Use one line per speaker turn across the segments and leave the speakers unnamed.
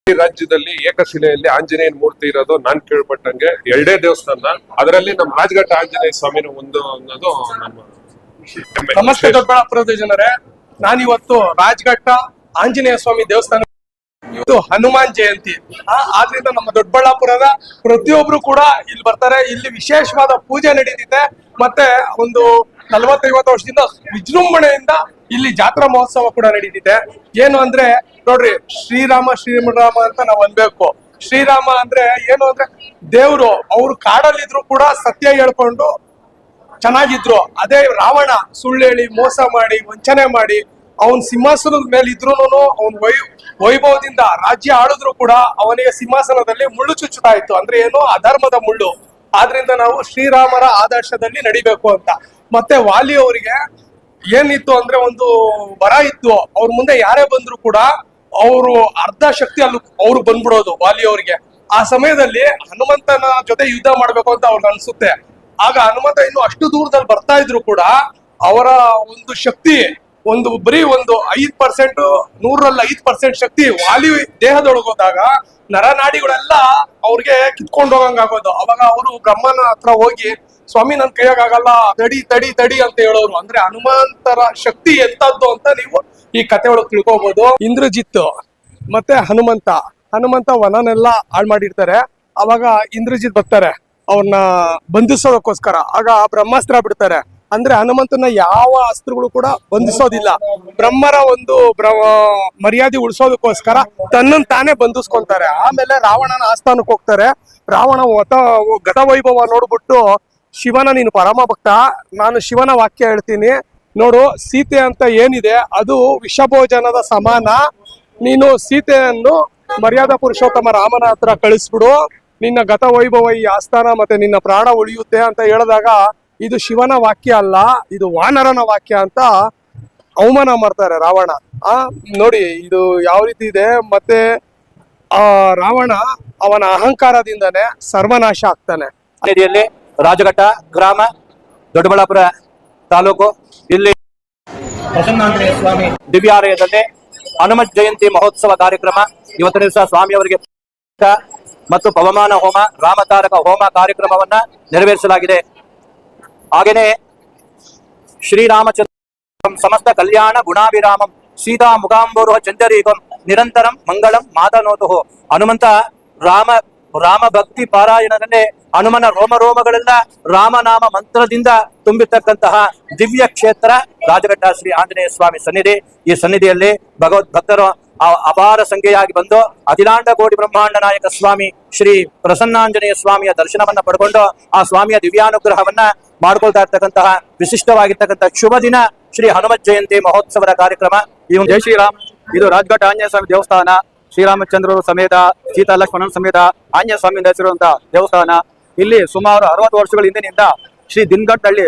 ಈ ರಾಜ್ಯದಲ್ಲಿ ಏಕಶಿಲೆಯಲ್ಲಿ ಆಂಜನೇಯನ ಮೂರ್ತಿ ಇರೋದು ನಾನ್ ಕೇಳ್ಪಟ್ಟಂಗೆ 2 ದೇವಸ್ಥಾನ, ಅದರಲ್ಲಿ ನಮ್ಮ ರಾಜಘಟ್ಟ ಆಂಜನೇಯ ಸ್ವಾಮಿನ ಒಂದು ಅನ್ನೋದು ನಮ್ಮ
ನಮಸ್ತೆ ದೊಡ್ಡಬಳ್ಳಾಪುರದ ಜನರೇ, ನಾನಿವತ್ತು ರಾಜಘಟ್ಟ ಆಂಜನೇಯ ಸ್ವಾಮಿ ದೇವಸ್ಥಾನ, ಇದು ಹನುಮಾನ್ ಜಯಂತಿ. ಆದ್ರಿಂದ ನಮ್ಮ ದೊಡ್ಡಬಳ್ಳಾಪುರದ ಪ್ರತಿಯೊಬ್ರು ಕೂಡ ಇಲ್ಲಿ ಬರ್ತಾರೆ. ಇಲ್ಲಿ ವಿಶೇಷವಾದ ಪೂಜೆ ನಡೀತಿದೆ. ಮತ್ತೆ ಒಂದು 40-50 ವರ್ಷದಿಂದ ವಿಜೃಂಭಣೆಯಿಂದ ಇಲ್ಲಿ ಜಾತ್ರಾ ಮಹೋತ್ಸವ ಕೂಡ ನಡೀತಿದೆ. ಏನು ಅಂದ್ರೆ ನೋಡ್ರಿ, ಶ್ರೀರಾಮ ಅಂತ ನಾವ್ ಅನ್ಬೇಕು. ಶ್ರೀರಾಮ ಅಂದ್ರೆ ಏನು ಅಂದ್ರೆ ದೇವ್ರು, ಅವ್ರು ಕಾಡಲ್ಲಿದ್ರು ಕೂಡ ಸತ್ಯ ಹೇಳ್ಕೊಂಡು ಚೆನ್ನಾಗಿದ್ರು. ಅದೇ ರಾವಣ ಸುಳ್ಳು ಹೇಳಿ ಮೋಸ ಮಾಡಿ ವಂಚನೆ ಮಾಡಿ ಅವನ್ ಸಿಂಹಾಸನದ ಮೇಲೆ ಇದ್ರು ಅವನ್ ವೈಭವದಿಂದ ರಾಜ್ಯ ಆಳಿದ್ರು ಕೂಡ ಅವನಿಗೆ ಸಿಂಹಾಸನದಲ್ಲಿ ಮುಳ್ಳು ಚುಚ್ಚುತ್ತಾ ಇತ್ತು. ಅಂದ್ರೆ ಏನು, ಅಧರ್ಮದ ಮುಳ್ಳು. ಆದ್ರಿಂದ ನಾವು ಶ್ರೀರಾಮರ ಆದರ್ಶದಲ್ಲಿ ನಡಿಬೇಕು ಅಂತ. ಮತ್ತೆ ವಾಲಿ ಅವರಿಗೆ ಏನಿತ್ತು ಅಂದ್ರೆ ಒಂದು ವರ ಇತ್ತು, ಅವ್ರ ಮುಂದೆ ಯಾರೇ ಬಂದ್ರು ಕೂಡ ಅವರು ಅರ್ಧ ಶಕ್ತಿ ಅಲ್ಲಿ ಅವ್ರು ಬಂದ್ಬಿಡೋದು ವಾಲಿ ಅವರಿಗೆ. ಆ ಸಮಯದಲ್ಲಿ ಹನುಮಂತನ ಜೊತೆ ಯುದ್ಧ ಮಾಡ್ಬೇಕು ಅಂತ ಅವ್ರಿಗೆ ಅನ್ಸುತ್ತೆ. ಆಗ ಹನುಮಂತ ಇನ್ನು ಅಷ್ಟು ದೂರದಲ್ಲಿ ಬರ್ತಾ ಇದ್ರು ಕೂಡ ಅವರ ಒಂದು ಶಕ್ತಿ ಬರೀ 5%, 100ರಲ್ಲಿ 5% ಶಕ್ತಿ ವಾಲಿ ದೇಹದೊಳಗೋದಾಗ ನರನಾಡಿಗಳೆಲ್ಲ ಅವ್ರಿಗೆ ಕಿತ್ಕೊಂಡು ಹೋಗಂಗಾಗೋದು. ಅವಾಗ ಅವರು ಬ್ರಹ್ಮನ ಹತ್ರ ಹೋಗಿ, ಸ್ವಾಮಿ ನನ್ ಕೈಯಾಗಲ್ಲ, ತಡಿ ತಡಿ ತಡಿ ಅಂತ ಹೇಳೋರು. ಅಂದ್ರೆ ಹನುಮಂತರ ಶಕ್ತಿ ಎಂತದ್ದು ಅಂತ ನೀವು ಈ ಕತೆ ಒಳಗೆ ತಿಳ್ಕೊಬಹುದು. ಇಂದ್ರಜಿತ್ ಮತ್ತೆ ಹನುಮಂತ ವನನೆಲ್ಲ ಹಾಳು ಮಾಡಿರ್ತಾರೆ. ಅವಾಗ ಇಂದ್ರಜಿತ್ ಬರ್ತಾರೆ ಅವ್ರನ್ನ ಬಂಧಿಸೋದಕ್ಕೋಸ್ಕರ. ಆಗ ಬ್ರಹ್ಮಾಸ್ತ್ರ ಬಿಡ್ತಾರೆ. ಅಂದ್ರೆ ಹನುಮಂತನ ಯಾವ ಅಸ್ತ್ರಗಳು ಕೂಡ ಬಂಧಿಸೋದಿಲ್ಲ. ಬ್ರಹ್ಮರ ಒಂದು ಮರ್ಯಾದೆ ಉಳಿಸೋದಕ್ಕೋಸ್ಕರ ತನ್ನನ್ನು ತಾನೇ ಬಂಧಿಸ್ಕೊಂತಾರೆ. ಆಮೇಲೆ ರಾವಣನ ಆಸ್ಥಾನಕ್ಕೆ ಹೋಗ್ತಾರೆ. ರಾವಣ ಗತವೈಭವ ನೋಡ್ಬಿಟ್ಟು, ಶಿವನ ನೀನು ಪರಮ ಭಕ್ತ, ನಾನು ಶಿವನ ವಾಕ್ಯ ಹೇಳ್ತೀನಿ ನೋಡು, ಸೀತೆ ಅಂತ ಏನಿದೆ ಅದು ವಿಷಭೋಜನದ ಸಮಾನ. ನೀನು ಸೀತೆಯನ್ನು ಮರ್ಯಾದಾ ಪುರುಷೋತ್ತಮ ರಾಮನ ಹತ್ರ ಕಳಿಸ್ಬಿಡು, ನಿನ್ನ ಗತವೈಭವ ಈ ಆಸ್ಥಾನ ಮತ್ತೆ ನಿನ್ನ ಪ್ರಾಣ ಉಳಿಯುತ್ತೆ ಅಂತ ಹೇಳಿದಾಗ, ಇದು ಶಿವನ ವಾಕ್ಯ ಅಲ್ಲ, ಇದು ವಾನರನ ವಾಕ್ಯ ಅಂತ ಅವಮಾನ ಮಾಡ್ತಾರೆ ರಾವಣ. ನೋಡಿ ಇದು ಯಾವ ರೀತಿ ಇದೆ. ಮತ್ತೆ ರಾವಣ ಅವನ ಅಹಂಕಾರದಿಂದನೇ ಸರ್ವನಾಶ ಆಗ್ತಾನೆ.
ನದಿಯಲ್ಲಿ ರಾಜಘಟ್ಟ ಗ್ರಾಮ, ದೊಡ್ಡಬಳ್ಳಾಪುರ ತಾಲೂಕು, ಇಲ್ಲಿ ಪ್ರಸನ್ನಾಂಜನೇಯ ಸ್ವಾಮಿ ದಿವ್ಯಾಲಯದಲ್ಲಿ ಹನುಮತ್ ಜಯಂತಿ ಮಹೋತ್ಸವ ಕಾರ್ಯಕ್ರಮ ಇವತ್ತಿನ ದಿವಸ ಸ್ವಾಮಿಯವರಿಗೆ ಮತ್ತು ಪವಮಾನ ಹೋಮ, ರಾಮತಾರಕ ಹೋಮ ಕಾರ್ಯಕ್ರಮವನ್ನ ನೆರವೇರಿಸಲಾಗಿದೆ. ಹಾಗೇನೆ ಶ್ರೀರಾಮಚಂದ್ರ ಸಮಸ್ತ ಕಲ್ಯಾಣ ಗುಣಾಭಿರಾಮಂ ಸೀತಾ ಮುಖಾಂಬೋರುಹ ಚಂಚರೀಕಂ ನಿರಂತರಂ ಮಂಗಳಂ ಮಾತನೋತು. ಹನುಮಂತ ರಾಮ ಭಕ್ತಿ ಪಾರಾಯಣದಲ್ಲೇ ಹನುಮನ ರೋಮಗಳೆಲ್ಲ ರಾಮನಾಮ ಮಂತ್ರದಿಂದ ತುಂಬಿರ್ತಕ್ಕಂತಹ ದಿವ್ಯ ಕ್ಷೇತ್ರ ರಾಜಘಟ್ಟ ಶ್ರೀ ಆಂಜನೇಯ ಸ್ವಾಮಿ ಸನ್ನಿಧಿ. ಈ ಸನ್ನಿಧಿಯಲ್ಲಿ ಭಗವದ್ ಭಕ್ತರು ಅಪಾರ ಸಂಖ್ಯೆಯಾಗಿ ಬಂದು ಅಖಿಲಾಂಡ ಕೋಟಿ ಬ್ರಹ್ಮಾಂಡ ನಾಯಕ ಸ್ವಾಮಿ ಶ್ರೀ ಪ್ರಸನ್ನಾಂಜನೇಯ ಸ್ವಾಮಿಯ ದರ್ಶನವನ್ನ ಪಡ್ಕೊಂಡು ಆ ಸ್ವಾಮಿಯ ದಿವ್ಯಾನುಗ್ರಹವನ್ನ ಮಾಡ್ಕೊಳ್ತಾ ಇರ್ತಕ್ಕಂತಹ ವಿಶಿಷ್ಟವಾಗಿರ್ತಕ್ಕಂಥ ಶುಭ ದಿನ ಶ್ರೀ ಹನುಮತ್ ಜಯಂತಿ ಮಹೋತ್ಸವದ ಕಾರ್ಯಕ್ರಮ. ಈ ಒಂದು ಜೈ ಶ್ರೀರಾಮ್. ಇದು ರಾಜಘಟ್ಟ ಆಂಜನೇಯ ಸ್ವಾಮಿ ದೇವಸ್ಥಾನ. ಶ್ರೀರಾಮಚಂದ್ರರು ಸಮೇತ ಸೀತಾ ಲಕ್ಷ್ಮಣನ ಸಮೇತ ಆಂಜನೇಯ ಸ್ವಾಮಿಯಿಂದ ಹೆಸರಿರುವಂತಹ ದೇವಸ್ಥಾನ. ಇಲ್ಲಿ ಸುಮಾರು 60 ವರ್ಷಗಳ ಹಿಂದಿನಿಂದ ಶ್ರೀ ದಿನಗಟ್ಟಹಳ್ಳಿ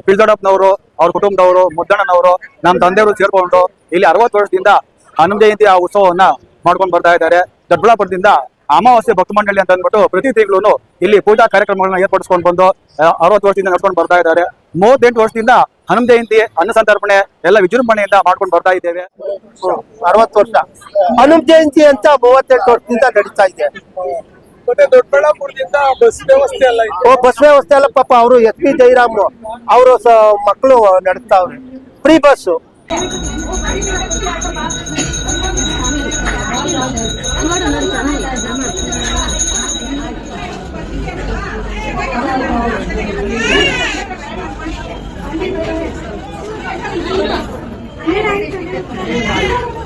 ಪಿಳ್ದೊಡಪ್ಪನವರು, ಅವ್ರ ಕುಟುಂಬದವರು, ಮುದ್ದಣ್ಣನವರು, ನಮ್ಮ ತಂದೆಯವರು ಸೇರ್ಕೊಂಡು ಇಲ್ಲಿ 60 ವರ್ಷದಿಂದ ಹನುಮ ಜಯಂತಿ ಆ ಉತ್ಸವವನ್ನ ಮಾಡ್ಕೊಂಡು ಬರ್ತಾ ಇದ್ದಾರೆ. ದೊಡ್ಡಬಳ್ಳಾಪುರದಿಂದ ಅಮಾವಾಸ್ಯೆ ಭಕ್ತ ಮಂಡಳಿ ಅಂತ ಅಂದ್ಬಿಟ್ಟು ಪ್ರತಿ ತಿಂಗಳು ಇಲ್ಲಿ ಪೂಜಾ ಕಾರ್ಯಕ್ರಮಗಳನ್ನ ಏರ್ಪಡಿಸ್ಕೊಂಡು ಬಂದು 60 ವರ್ಷದಿಂದ ನಡ್ಕೊಂಡು ಬರ್ತಾ ಇದ್ದಾರೆ. 38 ವರ್ಷದಿಂದ ಹನುಮ ಜಯಂತಿ ಅನ್ನ ಸಂತರ್ಪಣೆ ಎಲ್ಲ ವಿಜೃಂಭಣೆಯಿಂದ ಮಾಡ್ಕೊಂಡು ಬರ್ತಾ ಇದ್ದೇವೆ.
60 ವರ್ಷ ಹನುಮ ಜಯಂತಿ ಅಂತ 38 ವರ್ಷದಿಂದ ನಡೀತಾ ಇದೆ.
ದೊಡ್ಡಬಳ್ಳಾಪುರದಿಂದ ಬಸ್ ವ್ಯವಸ್ಥೆ ಎಲ್ಲ
ಬಸ್ ವ್ಯವಸ್ಥೆ ಎಲ್ಲ ಪಾಪ ಅವರು SP ಜೈರಾಮ್ ಅವರು ಮಕ್ಕಳು ನಡೆಸ್ತಾವ್ರೆ, ಫ್ರೀ ಬಸ್ಸು.
Hey,